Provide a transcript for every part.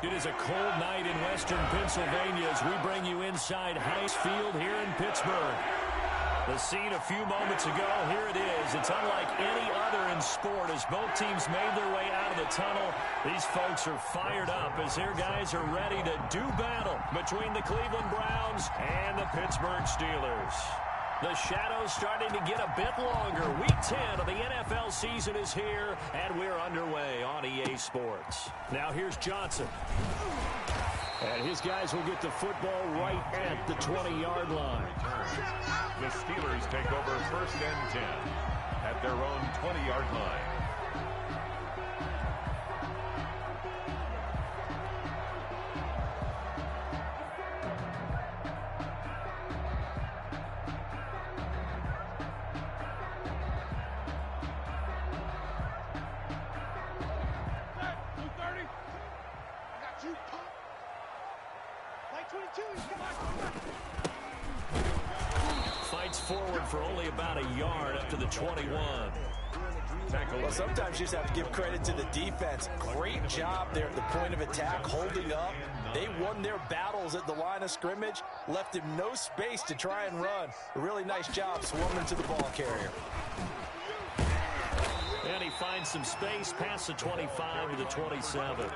It is a cold night in western Pennsylvania as we bring you inside Heinz Field here in Pittsburgh. The scene a few moments ago, here it is. It's unlike any other in sport as both teams made their way out of the tunnel. These folks are fired up as their guys are ready to do battle between the Cleveland Browns and the Pittsburgh Steelers. The shadows starting to get a bit longer. Week 10 of the NFL season is here, and we're underway on EA Sports. Now here's Johnson. And his guys will get the football right at the 20-yard line. The Steelers take over 1st and 10 at their own 20-yard line. Fights forward for only about a yard up to the 21. Well, sometimes you just have to give credit to the defense. Great job there at the point of attack, holding up. They won their battles at the line of scrimmage, left him no space to try and run. A really nice job swarming to the ball carrier. And he finds some space past the 25 to the 27.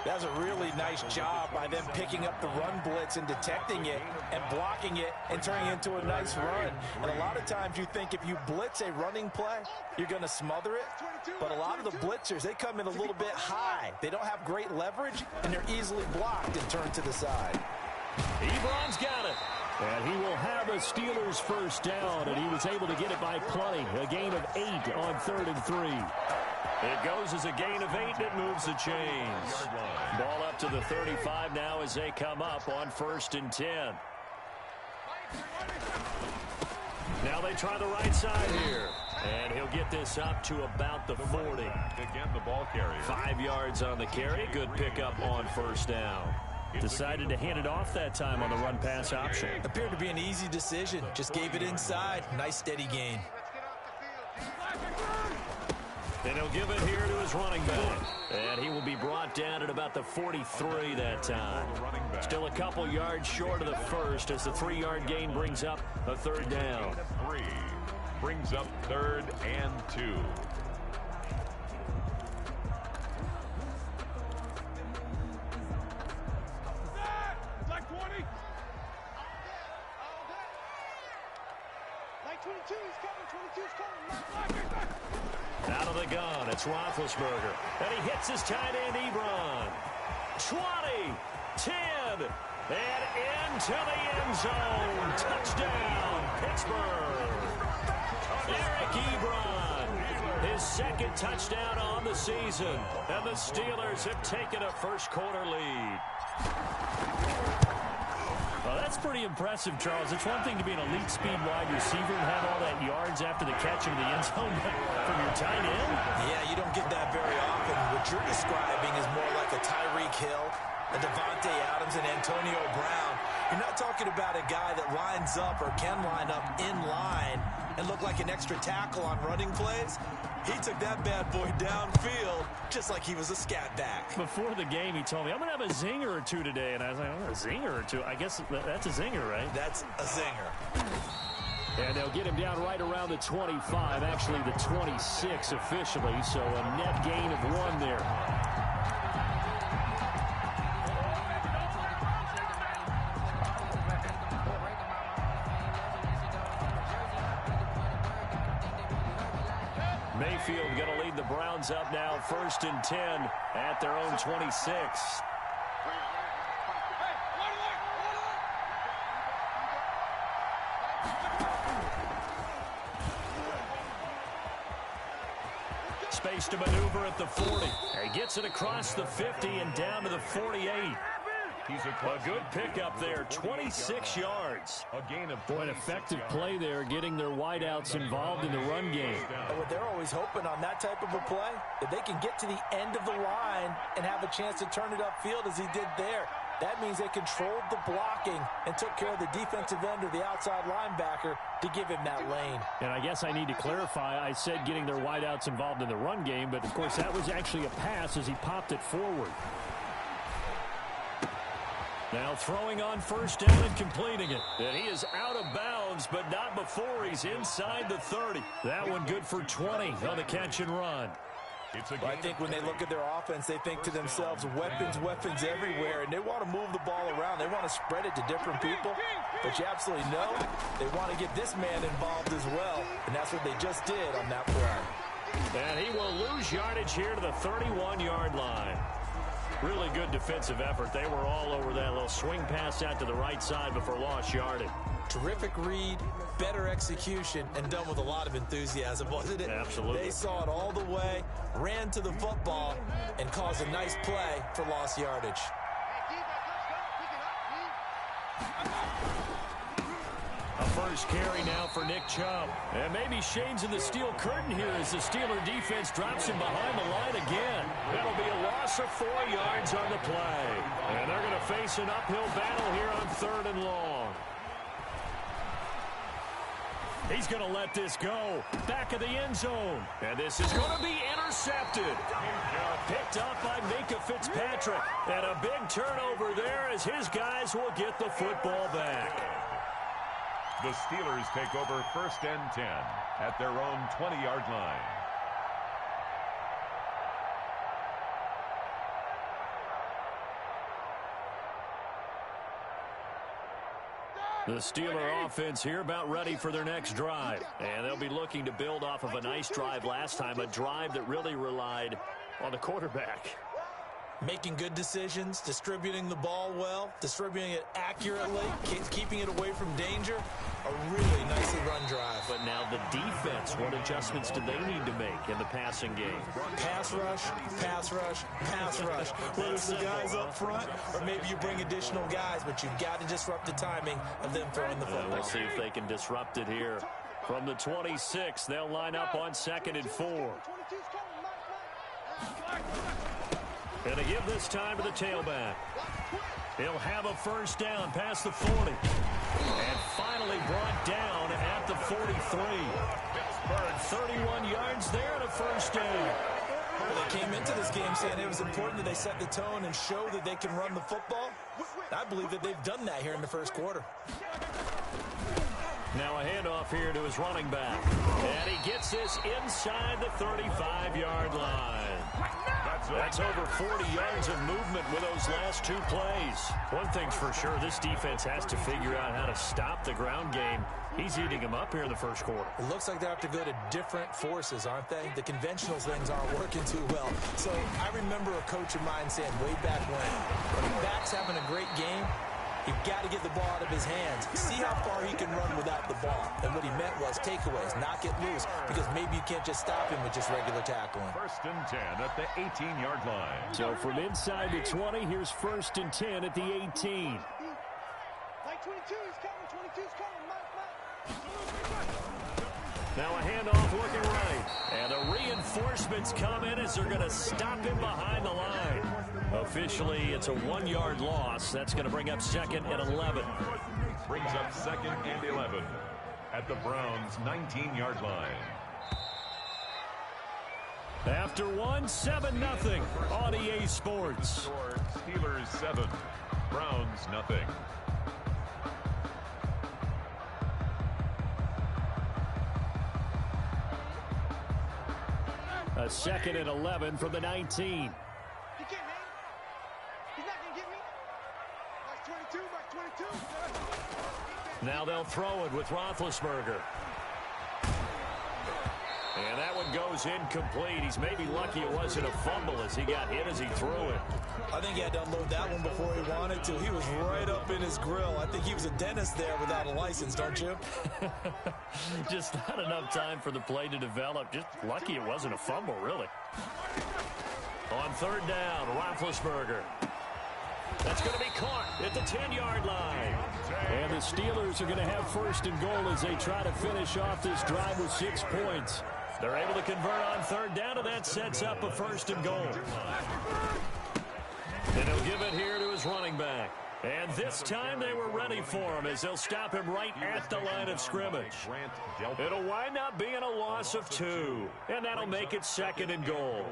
That's a really nice job by them picking up the run blitz and detecting it and blocking it and turning it into a nice run. And a lot of times you think if you blitz a running play, you're going to smother it. But a lot of the blitzers, they come in a little bit high. They don't have great leverage, and they're easily blocked and turned to the side. Ebron's got it. And he will have a Steelers first down, and he was able to get it by plenty. A gain of 8 on 3rd and 3. It goes as a gain of 8, and it moves the chains. Ball up to the 35 now as they come up on 1st and 10. Now they try the right side here. And he'll get this up to about the 40. Again, the ball carrier. 5 yards on the carry. Good pickup on 1st down. Decided to hand it off that time on the run-pass option. Appeared to be an easy decision. Just gave it inside. Nice steady gain. And he'll give it here to his running back. And he will be brought down at about the 43 that time. Still a couple yards short of the first as the 3-yard gain brings up a 3rd down. 3 brings up 3rd and 2. Out of the gun, it's Roethlisberger. And he hits his tight end, Ebron. 20, 10, and into the end zone. Touchdown, Pittsburgh. Eric Ebron, his 2nd touchdown on the season. And the Steelers have taken a first-quarter lead. Well, that's pretty impressive, Charles. It's one thing to be an elite speed wide receiver and have all that yards after the catch into the end zone, but from your tight end? Yeah, you don't get that very often. What you're describing is more like a Tyreek Hill, a Devontae Adams, and Antonio Brown. You're not talking about a guy that lines up or can line up in line and look like an extra tackle on running plays. He took that bad boy downfield just like he was a scat back. Before the game, he told me, I'm going to have a zinger or two today. And I was like, oh, a zinger or two? I guess that's a zinger, right? That's a zinger. And they'll get him down right around the 25, actually the 26 officially. So a net gain of 1 there. Mayfield going to lead the Browns up now, 1st and 10 at their own 26. Space to maneuver at the 40. He gets it across the 50 and down to the 48. He's a good pickup there, 26 yards. A gain of an effective play there, getting their wideouts involved in the run game. And what they're always hoping on that type of a play, that they can get to the end of the line and have a chance to turn it upfield as he did there. That means they controlled the blocking and took care of the defensive end or the outside linebacker to give him that lane. And I guess I need to clarify, I said getting their wideouts involved in the run game, but of course that was actually a pass as he popped it forward. Now throwing on first down and completing it. And he is out of bounds, but not before he's inside the 30. That one good for 20 on the catch and run. Well, I think when they look at their offense, they think to themselves, weapons everywhere, and they want to move the ball around. They want to spread it to different people, but you absolutely know they want to get this man involved as well, and that's what they just did on that play. And he will lose yardage here to the 31-yard line. Really good defensive effort. They were all over that little swing pass out to the right side before lost yardage. Terrific read, better execution, and done with a lot of enthusiasm, wasn't it? Absolutely. They saw it all the way, ran to the football, and caused a nice play for lost yardage. A first carry now for Nick Chubb. And maybe shades in the steel curtain here as the Steeler defense drops him behind the line again. That'll be a loss of 4 yards on the play. And they're going to face an uphill battle here on 3rd and long. He's going to let this go. Back of the end zone. And this is going to be intercepted. Picked up by Minka Fitzpatrick. And a big turnover there as his guys will get the football back. The Steelers take over 1st and 10 at their own 20-yard line. The Steeler offense here about ready for their next drive. And they'll be looking to build off of a nice drive last time, a drive that really relied on the quarterback. Making good decisions, distributing the ball well, distributing it accurately, keeping it away from danger. A really nicely run drive. But now the defense, what adjustments do they need to make in the passing game? Pass rush, pass rush, pass rush. Whether it's the guys up front or maybe you bring additional guys, but you've got to disrupt the timing of them throwing the football. We'll see if they can disrupt it here. From the 26, they'll line up on 2nd and 4. And to give this time to the tailback. He'll have a first down past the 40. And finally brought down at the 43. 31 yards there and a first down. Well, they came into this game saying it was important that they set the tone and show that they can run the football. I believe that they've done that here in the first quarter. Now a handoff here to his running back. And he gets this inside the 35-yard line. That's over 40 yards of movement with those last 2 plays. One thing's for sure, this defense has to figure out how to stop the ground game. He's eating them up here in the first quarter. It looks like they have to go to different forces, aren't they? The conventional things aren't working too well. So I remember a coach of mine saying way back when a back's having a great game, you've got to get the ball out of his hands. See how far he can run without the ball. And what he meant was takeaways, knock it loose, because maybe you can't just stop him with just regular tackling. 1st and 10 at the 18-yard line. So from inside the 20, here's 1st and 10 at the 18. Like 22 is coming, 22 is coming. Now a handoff looking right. And the reinforcements come in as they're going to stop him behind the line. Officially, it's a 1-yard loss. That's going to bring up 2nd and 11. Brings up 2nd and 11 at the Browns' 19-yard line. After 1, 7-0 on EA Sports. Steelers 7, Browns nothing. A 2nd and 11 from the 19. He can't, man. He's not going to get me. Like 22, like 22. Now they'll throw it with Roethlisberger. And that one goes incomplete. He's maybe lucky it wasn't a fumble as he got hit as he threw it. I think he had to unload that one before he wanted to. He was right up in his grill. I think he was a dentist there without a license, don't you? Just not enough time for the play to develop. Just lucky it wasn't a fumble, really. On 3rd down, Roethlisberger. That's going to be caught at the 10-yard line. And the Steelers are going to have 1st and goal as they try to finish off this drive with 6 points. They're able to convert on 3rd down, and that sets up a 1st and goal. And he'll give it here to his running back. And this time they were ready for him as they'll stop him right at the line of scrimmage. It'll wind up being a loss of 2. And that'll make it 2nd and goal.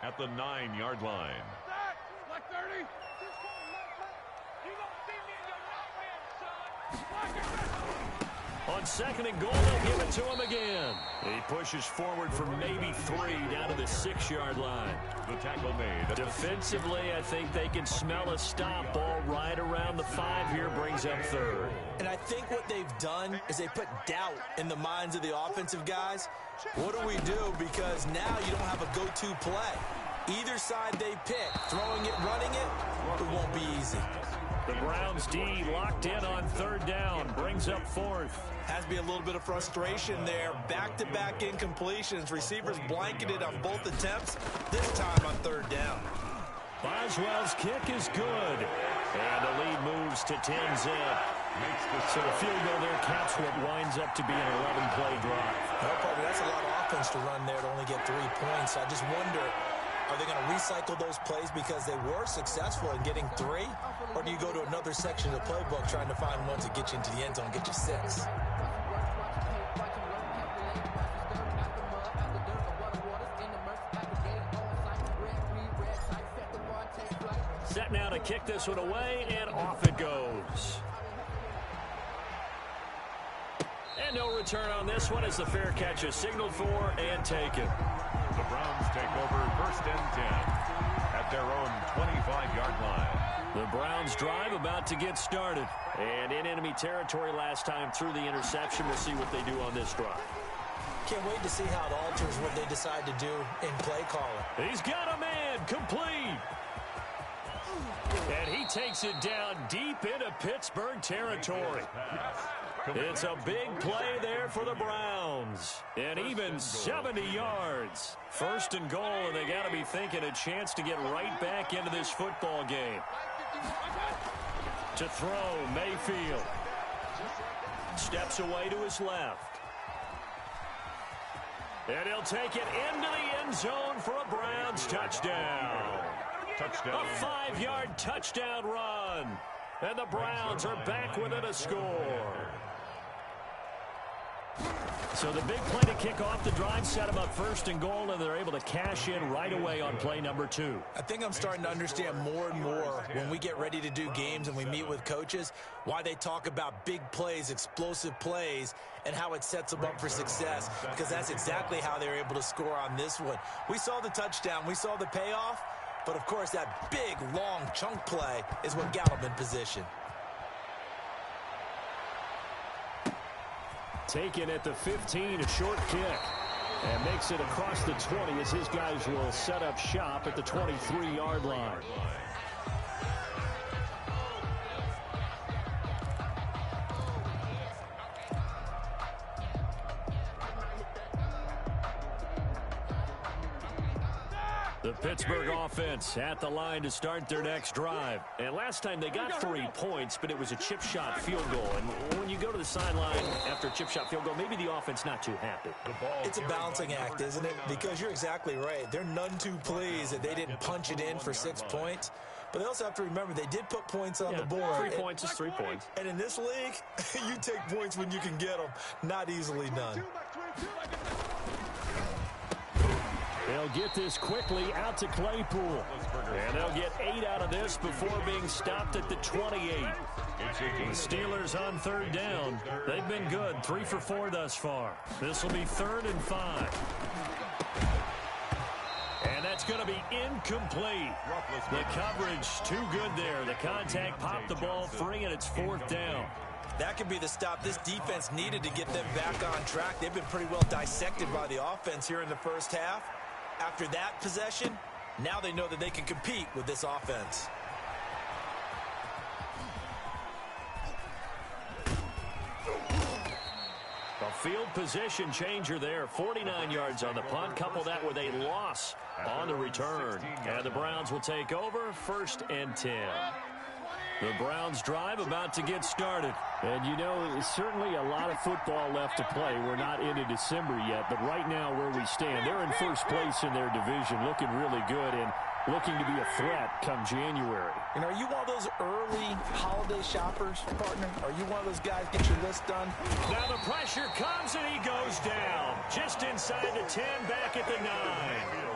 At the 9-yard line. Like 30. On 2nd and goal, they'll give it to him again. He pushes forward for maybe 3 down to the 6-yard line. The tackle made. Defensively, I think they can smell a stop. Ball right around the 5 here, brings up 3rd. And I think what they've done is they put doubt in the minds of the offensive guys. What do we do? Because now you don't have a go-to play. Either side they pick, throwing it, running it, it won't be easy. The Browns D locked in on 3rd down, brings up 4th. Has to be a little bit of frustration there. Back-to-back incompletions. Receivers blanketed on both attempts, this time on 3rd down. Boswell's kick is good. And the lead moves to 10-zip. So the field goal there caps what winds up to be an 11-play drive. No problem. That's a lot of offense to run there to only get 3 points. I just wonder, are they going to recycle those plays because they were successful in getting 3? Or do you go to another section of the playbook trying to find ones that get you into the end zone and get you 6? Set now to kick this one away, and off it goes. And no return on this one as the fair catch is signaled for and taken. The Browns take over 1st and 10 at their own 25-yard line. The Browns drive about to get started. And in enemy territory last time through the interception. We'll see what they do on this drive. Can't wait to see how it alters what they decide to do in play calling. He's got a man, complete. And he takes it down deep into Pittsburgh territory. It's a big play there for the Browns. And even 70 yards. 1st and goal, and they got to be thinking a chance to get right back into this football game. To throw, Mayfield. Steps away to his left. And he'll take it into the end zone for a Browns touchdown. Touchdown. A 5-yard touchdown run. And the Browns are back within a score. So the big play to kick off the drive set them up 1st and goal, and they're able to cash in right away on play number 2. I think I'm starting to understand more and more when we get ready to do games and we meet with coaches why they talk about big plays, explosive plays, and how it sets them up for success, because that's exactly how they were able to score on this one. We saw the touchdown. We saw the payoff. But, of course, that big, long chunk play is what got him in position. Taken at the 15, a short kick. And makes it across the 20 as his guys will set up shop at the 23-yard line. The Pittsburgh offense at the line to start their next drive. And last time they got 3 points, but it was a chip shot field goal. And when you go to the sideline after a chip shot field goal, maybe the offense not too happy. It's a balancing act, isn't it? Because you're exactly right. They're none too pleased that they didn't punch it in for 6 points. But they also have to remember they did put points on the board. 3 points is 3 points. And in this league, you take points when you can get them. Not easily done. They'll get this quickly out to Claypool. And they'll get 8 out of this before being stopped at the 28. The Steelers on 3rd down. They've been good, 3 for 4 thus far. This will be 3rd and 5. And that's going to be incomplete. The coverage too good there. The contact popped the ball free, and it's 4th down. That could be the stop this defense needed to get them back on track. They've been pretty well dissected by the offense here in the first half. After that possession, now they know that they can compete with this offense. A field position changer there. 49 yards on the punt. Couple that with a loss on the return. And the Browns will take over 1st and 10. The Browns drive about to get started. And, you know, certainly a lot of football left to play. We're not into December yet, but right now where we stand, they're in first place in their division, looking really good and looking to be a threat come January. You know, are you one of those early holiday shoppers, partner? Are you one of those guys get your list done? Now the pressure comes and he goes down. Just inside the 10, back at the 9.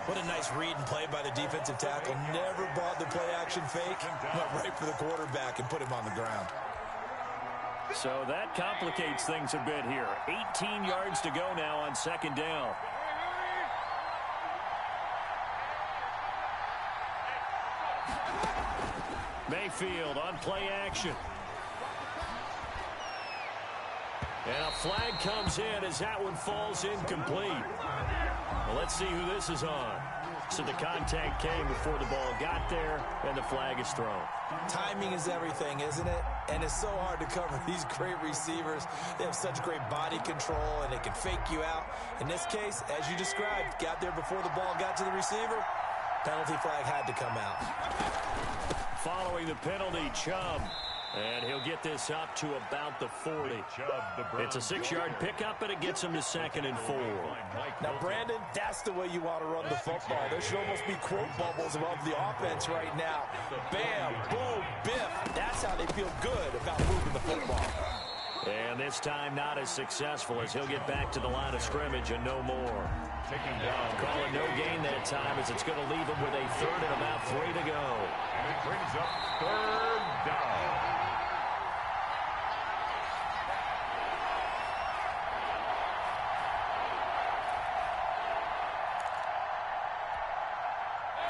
What a nice read and play by the defensive tackle. Never bought the play-action fake. Went right for the quarterback and put him on the ground. So that complicates things a bit here. 18 yards to go now on second down. Mayfield on play action. And a flag comes in as that one falls incomplete. Well, let's see who this is on. So the contact came before the ball got there, and the flag is thrown. Timing is everything, isn't it? And it's so hard to cover these great receivers. They have such great body control, and they can fake you out. In this case, as you described, got there before the ball got to the receiver. Penalty flag had to come out. Following the penalty, Chubb. And he'll get this up to about the 40. It's a 6-yard pickup, and it gets him to 2nd and 4. Now, Brandon, that's the way you want to run the football. There should almost be quote bubbles above the offense right now. Bam, boom, biff. That's how they feel good about moving the football. And this time not as successful as he'll get back to the line of scrimmage and no more. Taking down. Calling no gain that time as it's going to leave him with a 3rd and about 3 to go. And it brings up 3rd down.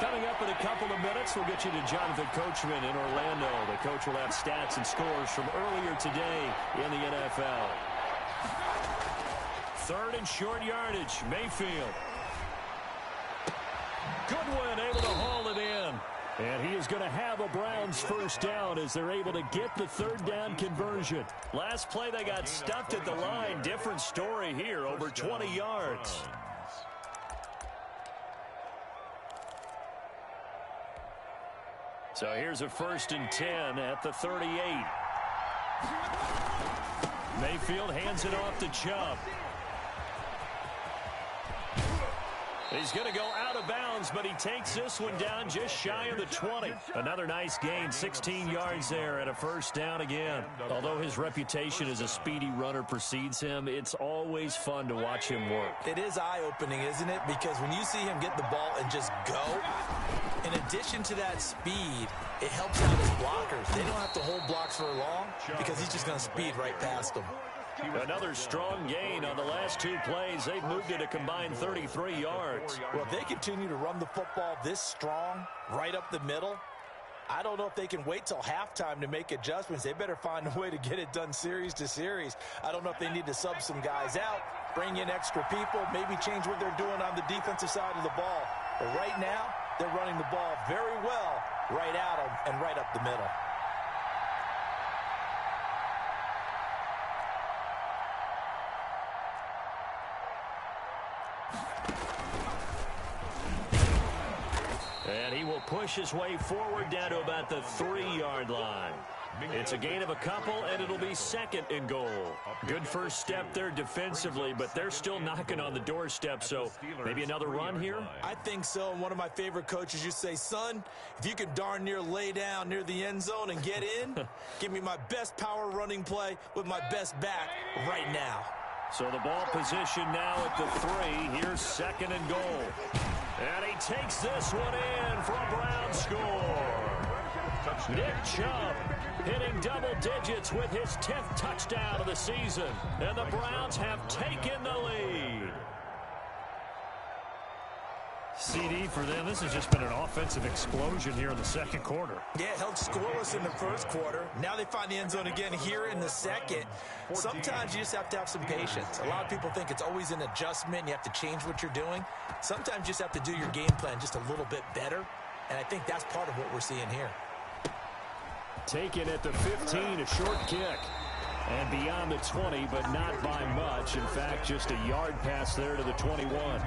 Coming up in a couple of minutes, we'll get you to Jonathan Coachman in Orlando. The coach will have stats and scores from earlier today in the NFL. 3rd and short yardage, Mayfield. Goodwin able to haul it in. And he is going to have a Browns 1st down as they're able to get the 3rd down conversion. Last play they got stuffed at the line. Different story here, over 20 yards. So here's a 1st and 10 at the 38. Mayfield hands it off to Chubb. He's going to go out of bounds, but he takes this one down just shy of the 20. Another nice gain, 16 yards there and a 1st down again. Although his reputation as a speedy runner precedes him, it's always fun to watch him work. It is eye-opening, isn't it? Because when you see him get the ball and just go, in addition to that speed, it helps out his blockers. They don't have to hold blocks for long because he's just going to speed right past them. Another strong gain on the last 2 plays. They've moved it a combined 33 yards. Well, if they continue to run the football this strong, right up the middle, I don't know if they can wait till halftime to make adjustments. They better find a way to get it done series to series. I don't know if they need to sub some guys out, bring in extra people, maybe change what they're doing on the defensive side of the ball. But right now, they're running the ball very well right at them and right up the middle. And he will push his way forward down to about the 3-yard line. It's a gain of a couple, and it'll be 2nd and goal. Good first step there defensively, but they're still knocking on the doorstep, so maybe another run here? I think so, and one of my favorite coaches used to say, son, if you can darn near lay down near the end zone and get in, give me my best power running play with my best back right now. So the ball position now at the 3. Here's 2nd and goal. And he takes this one in for a Browns score. Nick Chubb hitting double digits with his 10th touchdown of the season. And the Browns have taken the lead. CD for them. This has just been an offensive explosion here in the 2nd quarter. Yeah, held scoreless in the 1st quarter. Now they find the end zone again here in the 2nd. Sometimes you just have to have some patience. A lot of people think it's always an adjustment. You have to change what you're doing. Sometimes you just have to do your game plan just a little bit better. And I think that's part of what we're seeing here. Taken at the 15, a short kick. And beyond the 20, but not by much. In fact, just a yard pass there to the 21.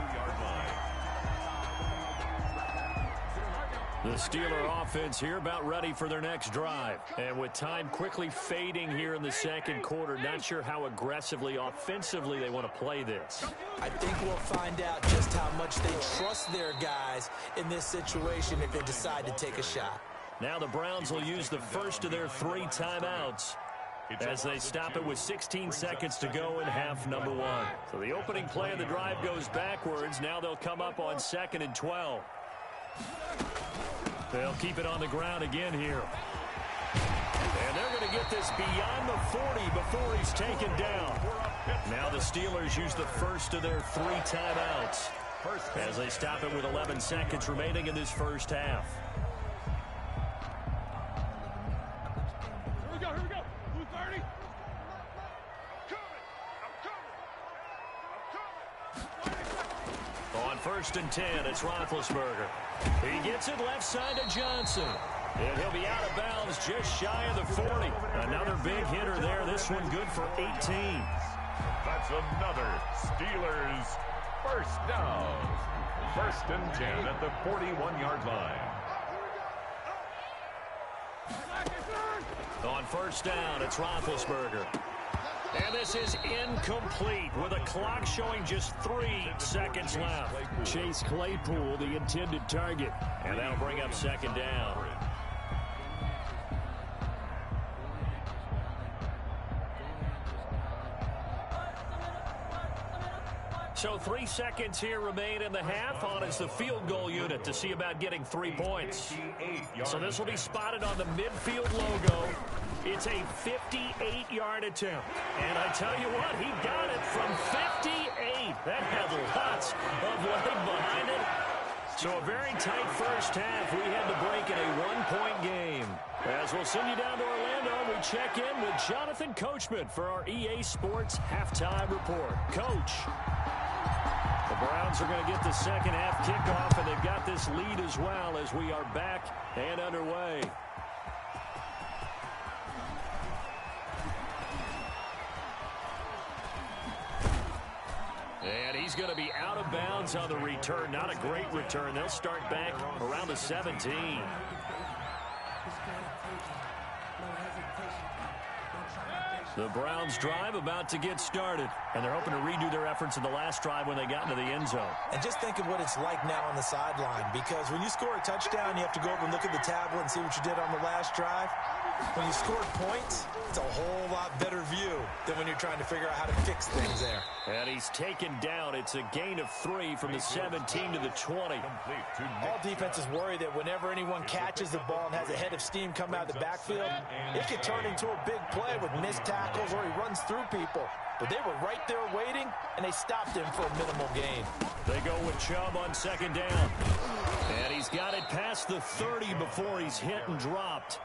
The Steeler offense here about ready for their next drive. And with time quickly fading here in the 2nd quarter, not sure how aggressively, offensively they want to play this. I think we'll find out just how much they trust their guys in this situation if they decide to take a shot. Now the Browns will use the first of their 3 timeouts as they stop it with 16 seconds to go in half number 1. So the opening play of the drive goes backwards. Now they'll come up on 2nd and 12. They'll keep it on the ground again here. And they're going to get this beyond the 40 before he's taken down. Now the Steelers use the first of their 3 timeouts as they stop it with 11 seconds remaining in this first half. Here we go, here we go. Blue 30. I'm coming. On 1st and 10, it's Roethlisberger. He gets it left side to Johnson. And he'll be out of bounds just shy of the 40. Another big hitter there. This one good for 18. That's another Steelers first down. 1st and 10 at the 41-yard line. On 1st down, it's Roethlisberger. And this is incomplete with a clock showing just 3 seconds left. Chase Claypool, the intended target. And that'll bring up 2nd down. So 3 seconds here remain in the half. On is the field goal unit to see about getting 3 points. So this will be spotted on the midfield logo. It's a 58-yard attempt. And I tell you what, he got it from 58. That had lots of leg behind it. So a very tight first half. We had to break in a 1-point game. As we'll send you down to Orlando, we check in with Jonathan Coachman for our EA Sports Halftime Report. Coach. The Browns are going to get the second half kickoff, and they've got this lead as well as we are back and underway. And he's going to be out of bounds on the return. Not a great return. They'll start back around the 17. The Browns drive about to get started, and they're hoping to redo their efforts in the last drive when they got into the end zone. And just think of what it's like now on the sideline, because when you score a touchdown, you have to go over and look at the tablet and see what you did on the last drive. When you scored points, it's a whole lot better view than when you're trying to figure out how to fix things there. And he's taken down. It's a gain of 3 from the 17 to the 20. All defenses worry that whenever anyone catches the ball and has a head of steam come out of the backfield, it could turn into a big play with missed tackles or he runs through people. But they were right there waiting, and they stopped him for a minimal gain. They go with Chubb on 2nd down. And he's got it past the 30 before he's hit and dropped.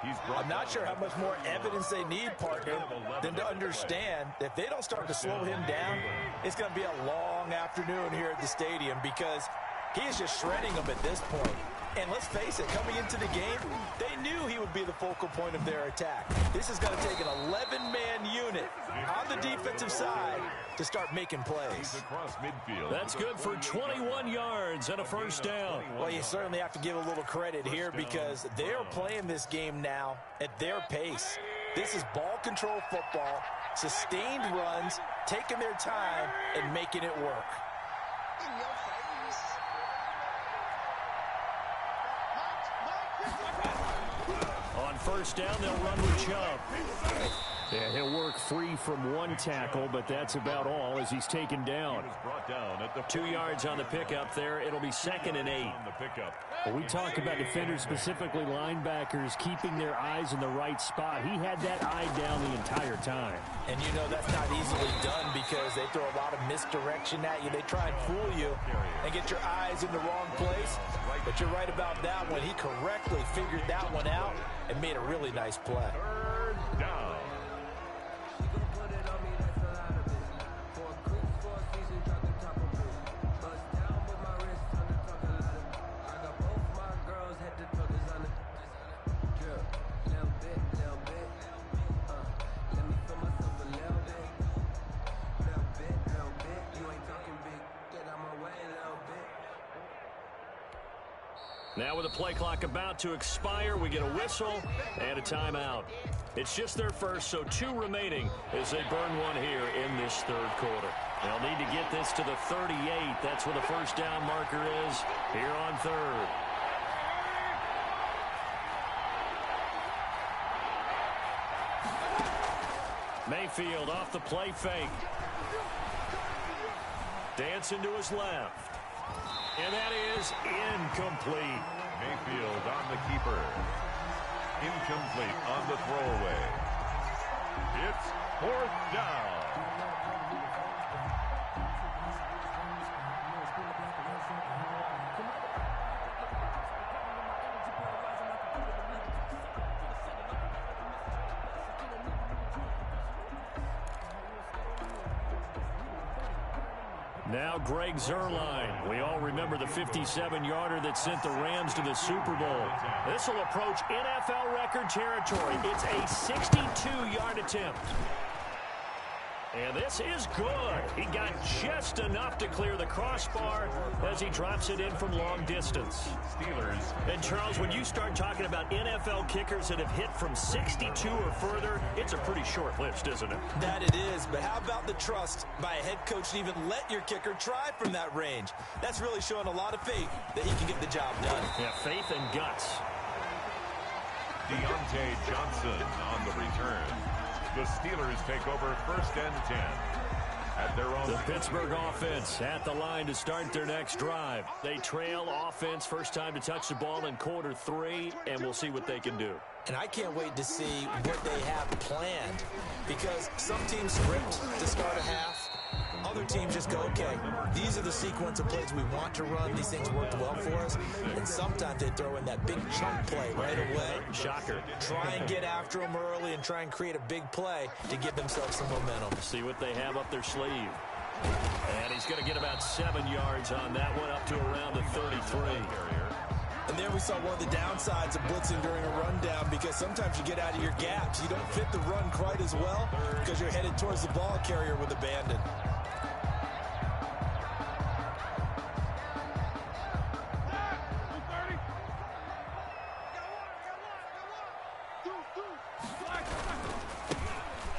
I'm not sure how much more evidence they need, partner, than to understand that if they don't start to slow him down, it's going to be a long afternoon here at the stadium because he is just shredding them at this point. And let's face it, coming into the game, they knew he would be the focal point of their attack. This is going to take an 11-man unit on the defensive side to start making plays. That's good for 21 yards and a first down. Well, you certainly have to give a little credit here because they are playing this game now at their pace. This is ball control football, sustained runs, taking their time, and making it work. On 1st down, they'll run with Chubb. Yeah, he'll work free from 1 tackle, but that's about all as he's taken down. 2 yards on the pickup there. It'll be 2nd and 8. Well, we talk about defenders, specifically linebackers, keeping their eyes in the right spot. He had that eye down the entire time. And you know that's not easily done because they throw a lot of misdirection at you. They try and fool you and get your eyes in the wrong place. But you're right about that one. He correctly figured that one out and made a really nice play. 3rd down. Now with the play clock about to expire, we get a whistle and a timeout. It's just their first, so 2 remaining as they burn 1 here in this 3rd quarter. They'll need to get this to the 38. That's where the first down marker is here on 3rd. Mayfield off the play fake. Dancing to his left. And that is incomplete. Mayfield on the keeper. incomplete on the throwaway. It's 4th down. Now Greg Zuerlein. We all remember the 57-yarder that sent the Rams to the Super Bowl. This will approach NFL record territory. It's a 62-yard attempt. And this is good. He got just enough to clear the crossbar as he drops it in from long distance. Steelers. And Charles, when you start talking about NFL kickers that have hit from 62 or further, it's a pretty short list, isn't it? That it is, but how about the trust by a head coach to even let your kicker try from that range? That's really showing a lot of faith that he can get the job done. Yeah, faith and guts. Deontay Johnson on the return. The Steelers take over 1st and 10 at their own. The Pittsburgh offense at the line to start their next drive. They trail offense, first time to touch the ball in Q3, and we'll see what they can do. And I can't wait to see what they have planned, because some teams script to start a half. Other teams just go, okay, these are the sequence of plays we want to run. These things worked well for us. And sometimes they throw in that big chunk play right away. Shocker. Try and get after them early and try and create a big play to give themselves some momentum. See what they have up their sleeve. And he's going to get about 7 yards on that one, up to around the 33. And there we saw one of the downsides of blitzing during a rundown, because sometimes you get out of your gaps. You don't fit the run quite as well because you're headed towards the ball carrier with abandon.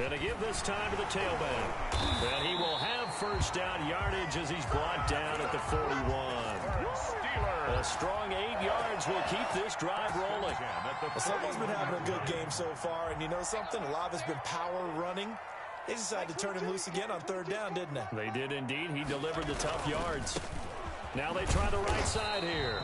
And to give this time to the tailback. And he will have first down yardage as he's brought down at the 41. A strong 8 yards will keep this drive rolling. Well, someone's been having a good game so far, and you know something? A lot of it's been power running. They decided to turn him loose again on 3rd down, didn't they? They did indeed. He delivered the tough yards. Now they try the right side here.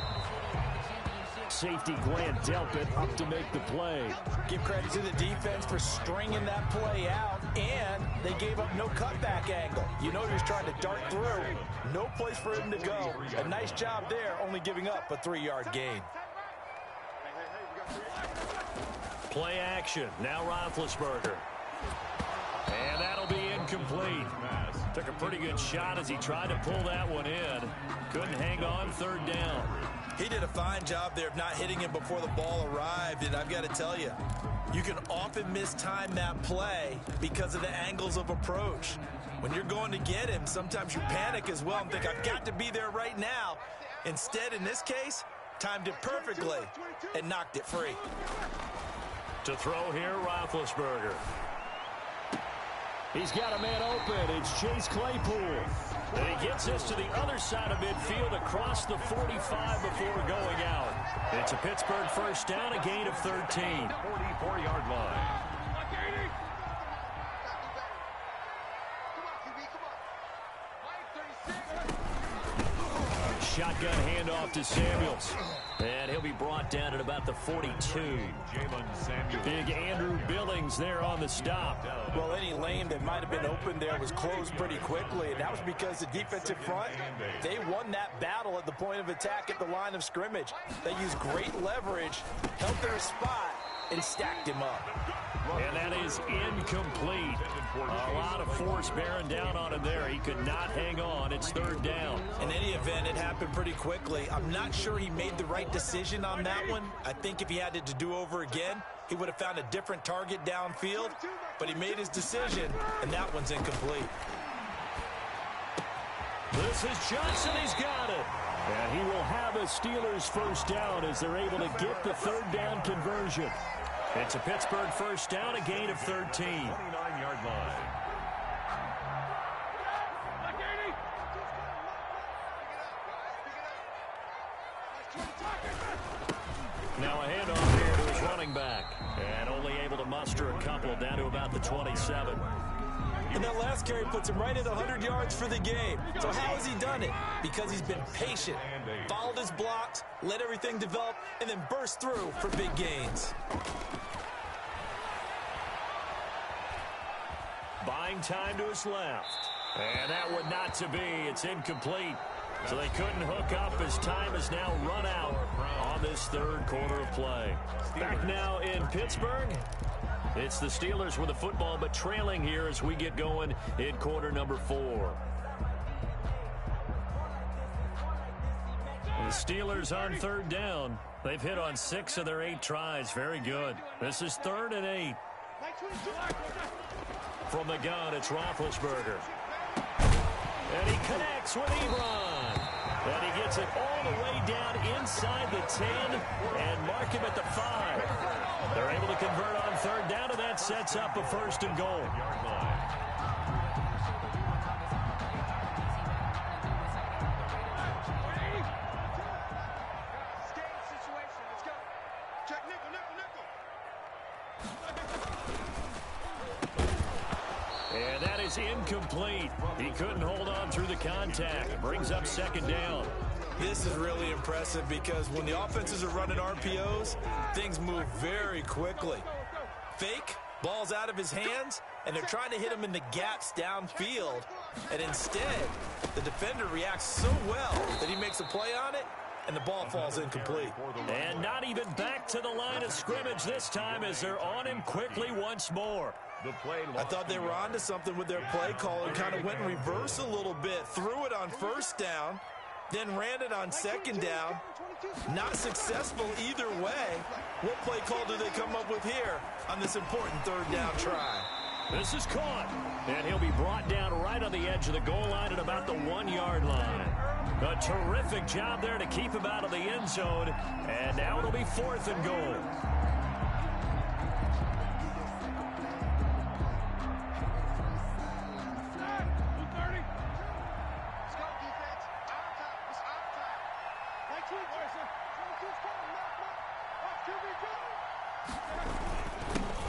Safety Grant Delpit up to make the play. Give credit to the defense for stringing that play out, and they gave up no cutback angle. You know, he was trying to dart through. No place for him to go. A nice job there, only giving up a 3-yard gain. Play action. Now Roethlisberger. And that'll be incomplete. Took a pretty good shot as he tried to pull that one in. Couldn't hang on 3rd down. He did a fine job there of not hitting him before the ball arrived, and I've got to tell you, you can often mistime that play because of the angles of approach. When you're going to get him, sometimes you panic as well and think, I've got to be there right now. Instead, in this case, timed it perfectly and knocked it free. To throw here, Roethlisberger. He's got a man open. It's Chase Claypool. And he gets this to the other side of midfield across the 45 before going out. It's a Pittsburgh first down, a gain of 13. 44-yard line. Shotgun handoff to Samuels. And he'll be brought down at about the 42. Big Andrew Billings there on the stop. Well, any lane that might have been open there was closed pretty quickly, and that was because the defensive front, they won that battle at the point of attack at the line of scrimmage. They used great leverage, held their spot, and stacked him up. And that is incomplete. A lot of force bearing down on him there. He could not hang on. It's 3rd down. In any event, it happened pretty quickly. I'm not sure he made the right decision on that one. I think if he had it to do over again, he would have found a different target downfield. But he made his decision, and that one's incomplete. This is Johnson. He's got it. And he will have a Steelers first down as they're able to get the 3rd down conversion. It's a Pittsburgh first down, a gain of 13. 29-yard line. Now a handoff here to his running back. And only able to muster a couple down to about the 27. And that last carry puts him right at 100 yards for the game. So how has he done it? Because he's been patient, followed his blocks, let everything develop, and then burst through for big gains. Buying time to his left. And that would not to be. It's incomplete. So they couldn't hook up as time has now run out on this third quarter of play. Back now in Pittsburgh. It's the Steelers with the football, but trailing here as we get going in quarter number 4. The Steelers on third down. They've hit on 6 of their 8 tries. Very good. This is 3rd and 8. From the gun, it's Roethlisberger. And he connects with Ebron. And he gets it all the way down inside the 10 and mark him at the 5. They're able to convert on third down, and that sets up a 1st and goal. And that is incomplete. He couldn't hold on through the contact. Brings up 2nd down. This is really impressive because when the offenses are running RPOs, things move very quickly. Fake, ball's out of his hands, and they're trying to hit him in the gaps downfield. And instead, the defender reacts so well that he makes a play on it, and the ball falls incomplete. And not even back to the line of scrimmage this time as they're on him quickly once more. I thought they were onto something with their play call and kind of went in reverse a little bit. Threw it on 1st down, then ran it on 2nd down. Not successful either way. What play call do they come up with here on this important 3rd down try? This is caught, and he'll be brought down right on the edge of the goal line at about the 1-yard line. A terrific job there to keep him out of the end zone, and now it'll be 4th and goal.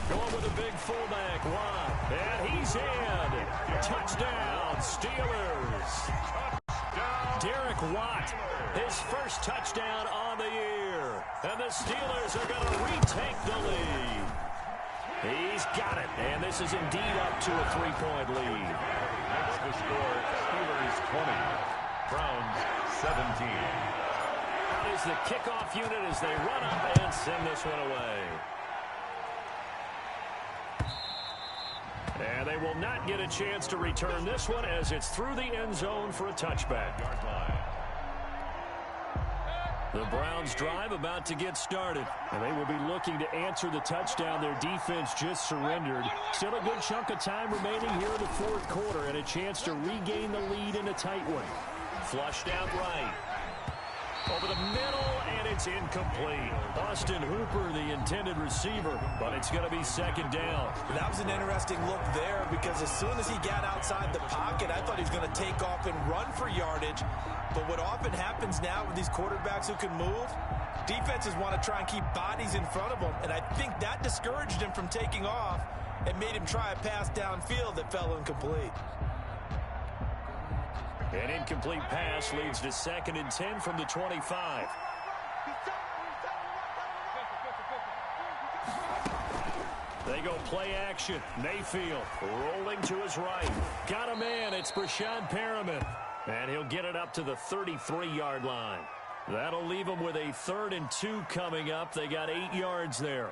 Going with a big fullback, Watt, and he's in. Touchdown, Steelers. Derek Watt, his 1st touchdown on the year. And the Steelers are going to retake the lead. He's got it, and this is indeed up to a 3-point lead. That's the score. Steelers 20, Browns 17. Out is the kickoff unit as they run up and send this one away. And they will not get a chance to return this one as it's through the end zone for a touchback. The Browns drive about to get started. And they will be looking to answer the touchdown their defense just surrendered. Still a good chunk of time remaining here in the 4th quarter and a chance to regain the lead in a tight one. Flushed out right. Over the middle, and it's incomplete. Austin Hooper, the intended receiver, but it's going to be 2nd down. That was an interesting look there because as soon as he got outside the pocket, I thought he was going to take off and run for yardage. But what often happens now with these quarterbacks who can move, defenses want to try and keep bodies in front of them, and I think that discouraged him from taking off and made him try a pass downfield that fell incomplete. An incomplete pass leads to 2nd and 10 from the 25. They go play action. Mayfield rolling to his right. Got a man. It's Brashad Perriman. And he'll get it up to the 33-yard line. That'll leave them with a 3rd and 2 coming up. They got 8 yards there.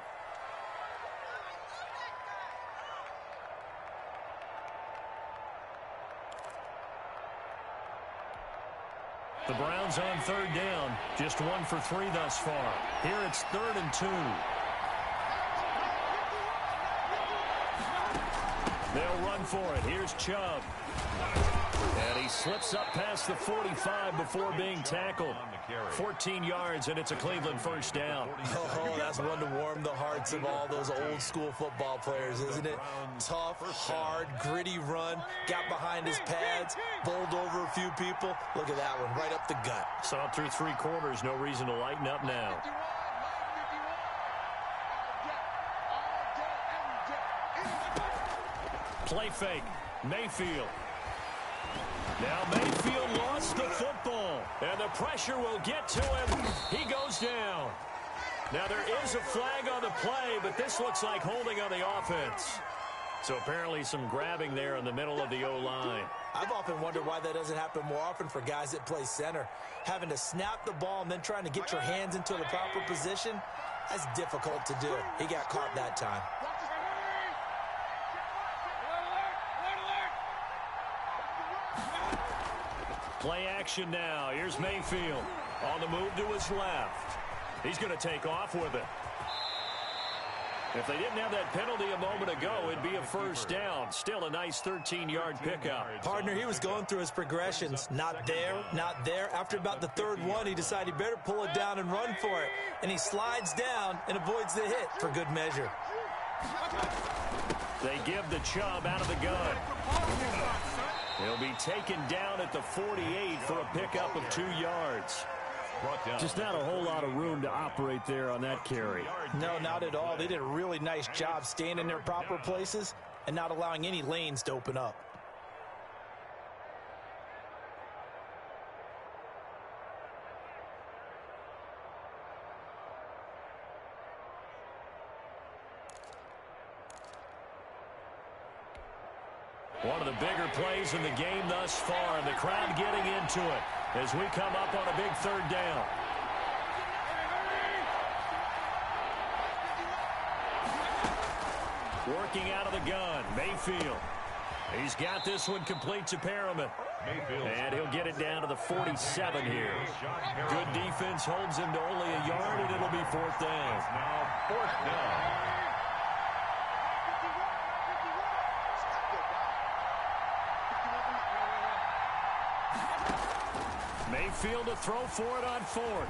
The Browns on 3rd down. Just 1 for 3 thus far. Here it's 3rd and 2. They'll run for it. Here's Chubb. And he slips up past the 45 before being tackled. 14 yards, and it's a Cleveland 1st down. Oh, that's one to warm the hearts of all those old-school football players, isn't it? Tough, hard, gritty run. Got behind his pads, bowled over a few people. Look at that one, right up the gut. Saw it through 3 quarters. No reason to lighten up now. Play fake. Mayfield. Now Mayfield lost the football, and the pressure will get to him. He goes down. Now there is a flag on the play, but this looks like holding on the offense. So apparently some grabbing there in the middle of the O-line. I've often wondered why that doesn't happen more often for guys that play center. Having to snap the ball and then trying to get your hands into the proper position, that's difficult to do. He got caught that time. Play action now. Here's Mayfield on the move to his left. He's going to take off with it. If they didn't have that penalty a moment ago, it'd be a first down. Still a nice 13-yard pickup. Partner, he was going through his progressions. Not there, not there. After about the third one, he decided he better pull it down and run for it. And he slides down and avoids the hit for good measure. They give the Chubb out of the gun. He'll be taken down at the 48 for a pickup of 2 yards. Just not a whole lot of room to operate there on that carry. No, not at all. They did a really nice job staying in their proper places and not allowing any lanes to open up. One of the bigger plays in the game thus far, and the crowd getting into it as we come up on a big third down. Working out of the gun, Mayfield. He's got this one complete to Perriman. And he'll get it down to the 47 here. Good defense holds him to only a yard, and it'll be fourth down. Now fourth down. Mayfield to throw for it on fourth.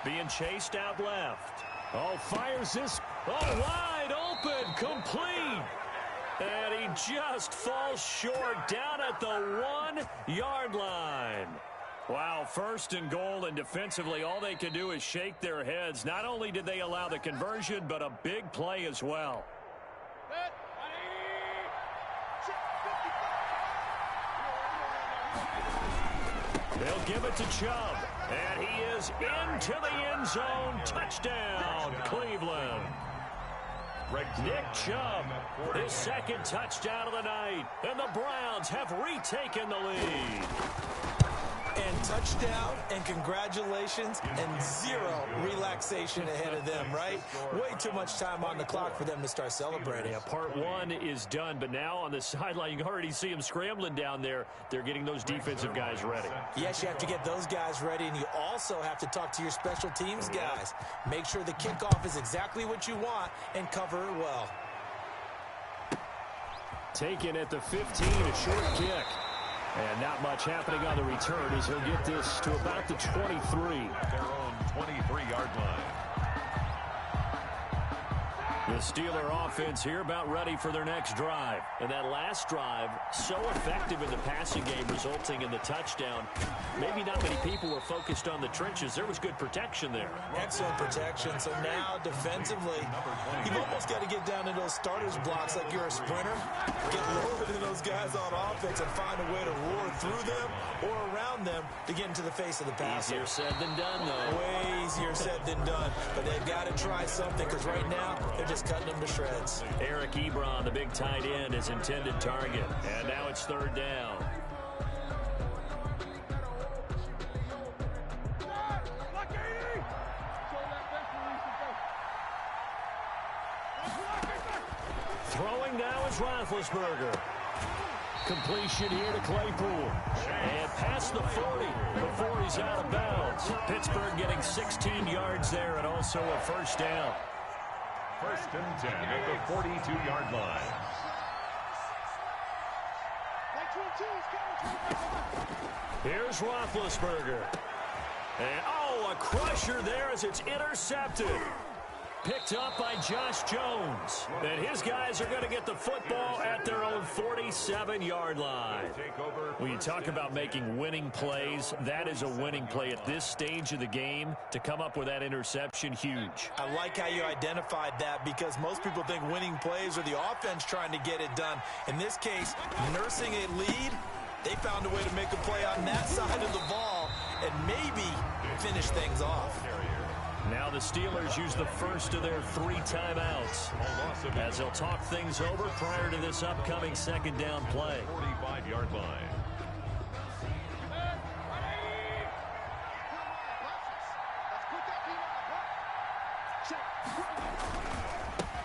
Being chased out left. Oh, fires this. Oh, wide open, complete. And he just falls short down at the 1-yard line. Wow, first and goal, and defensively all they can do is shake their heads. Not only did they allow the conversion, but a big play as well. They'll give it to Chubb, and he is into the end zone. Touchdown, Cleveland. Nick Chubb, his second touchdown of the night, and the Browns have retaken the lead. And touchdown, and congratulations, and zero relaxation ahead of them, right? Way too much time on the clock for them to start celebrating. Yeah, part one is done, but now on the sideline, you can already see them scrambling down there. They're getting those defensive guys ready. Yes, you have to get those guys ready, and you also have to talk to your special teams guys. Make sure the kickoff is exactly what you want and cover it well. Taken at the 15, a short kick. And not much happening on the return as he'll get this to about the 23. Their own 23-yard line. The Steeler offense here about ready for their next drive. And that last drive, so effective in the passing game, resulting in the touchdown. Maybe not many people were focused on the trenches. There was good protection there. Excellent protection. So now, defensively, you've almost got to get down in those starters blocks like you're a sprinter. Get lower than those guys on offense and find a way to roar through them or around them to get into the face of the passer. Easier said than done, though. Way easier said than done. But they've got to try something because right now, they're just cutting them to shreds. Eric Ebron, the big tight end, is intended target. And now it's third down. Throwing now is Roethlisberger. Completion here to Claypool. And past the 40 before he's out of bounds. Pittsburgh getting 16 yards there and also a first down. First and 10 at the 42-yard line. Here's Roethlisberger. And, oh, a crusher there as it's intercepted. Picked up by Josh Jones. And his guys are going to get the football at their own 47-yard line. When you talk about making winning plays, that is a winning play at this stage of the game. To come up with that interception, huge. I like how you identified that because most people think winning plays are the offense trying to get it done. In this case, nursing a lead, they found a way to make a play on that side of the ball and maybe finish things off. Now the Steelers use the first of their 3 timeouts as they'll talk things over prior to this upcoming second down play. 45-yard line.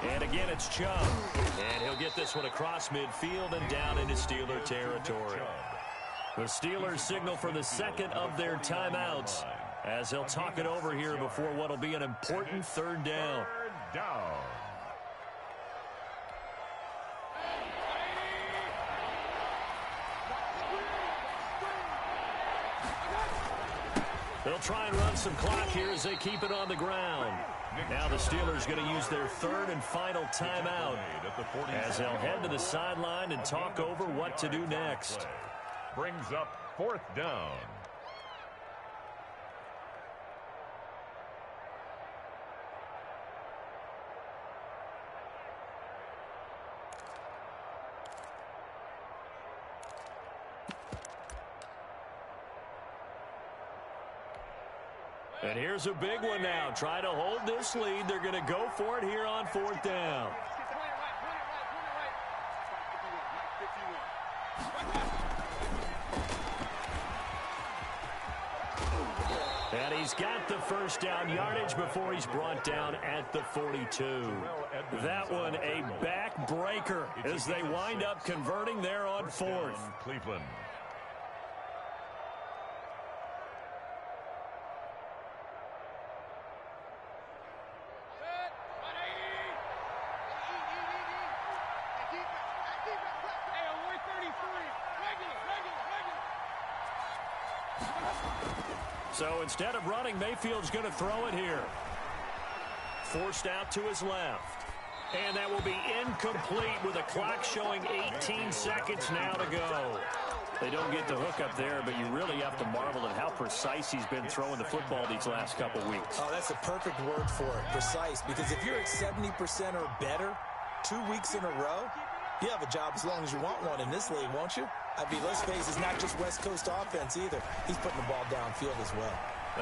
And again, it's Chubb. And he'll get this one across midfield and down into Steeler territory. The Steelers signal for the second of their timeouts as they'll talk it over here before what will be an important third down. Third down. They'll try and run some clock here as they keep it on the ground. Now the Steelers going to use their third and final timeout as they'll head to the sideline and talk over what to do next. Brings up 4th down. And here's a big one now. Try to hold this lead. They're going to go for it here on 4th down. And he's got the first down yardage before he's brought down at the 42. That one a backbreaker as they wind up converting there on 4th. Cleveland. So instead of running, Mayfield's going to throw it here. Forced out to his left. And that will be incomplete with a clock showing 18 seconds now to go. They don't get the hook up there, but you really have to marvel at how precise he's been throwing the football these last couple weeks. Oh, that's a perfect word for it, precise, because if you're at 70% or better 2 weeks in a row, you have a job as long as you want one in this league, won't you? I mean, let's face it, it's not just West Coast offense either. He's putting the ball downfield as well.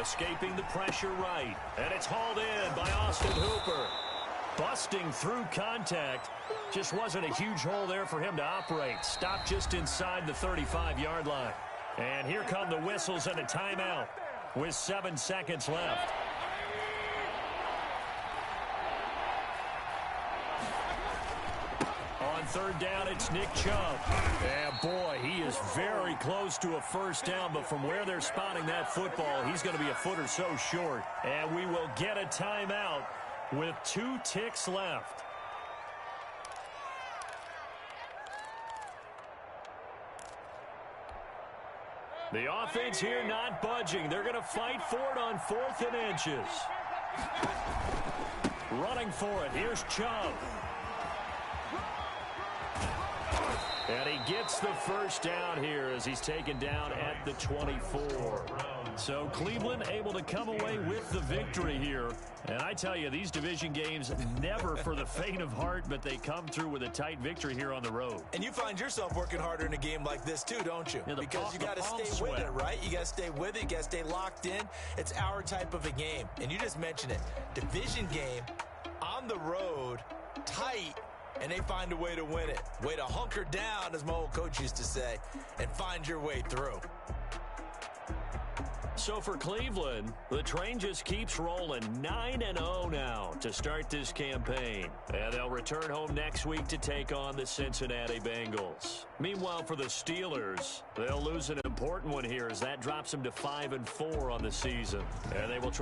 Escaping the pressure right. And it's hauled in by Austin Hooper. Busting through contact. Just wasn't a huge hole there for him to operate. Stopped just inside the 35-yard line. And here come the whistles and a timeout with 7 seconds left. On 3rd down, it's Nick Chubb. And boy, he is very close to a first down, but from where they're spotting that football, he's going to be a foot or so short. And we will get a timeout with 2 ticks left. The offense here not budging. They're going to fight for it on 4th and inches. Running for it. Here's Chubb. And he gets the first down here as he's taken down at the 24. So Cleveland able to come away with the victory here. And I tell you, these division games never for the faint of heart, but they come through with a tight victory here on the road. And you find yourself working harder in a game like this too, don't you? Yeah, because you got to stay with it, right? You got to stay with it. You got to stay locked in. It's our type of a game. And you just mentioned it. Division game, on the road, tight, and they find a way to win it. Way to hunker down, as my old coach used to say, and find your way through. So for Cleveland, the train just keeps rolling. 9-0 now to start this campaign. And they'll return home next week to take on the Cincinnati Bengals. Meanwhile, for the Steelers, they'll lose an important one here as that drops them to 5-4 on the season. And they will try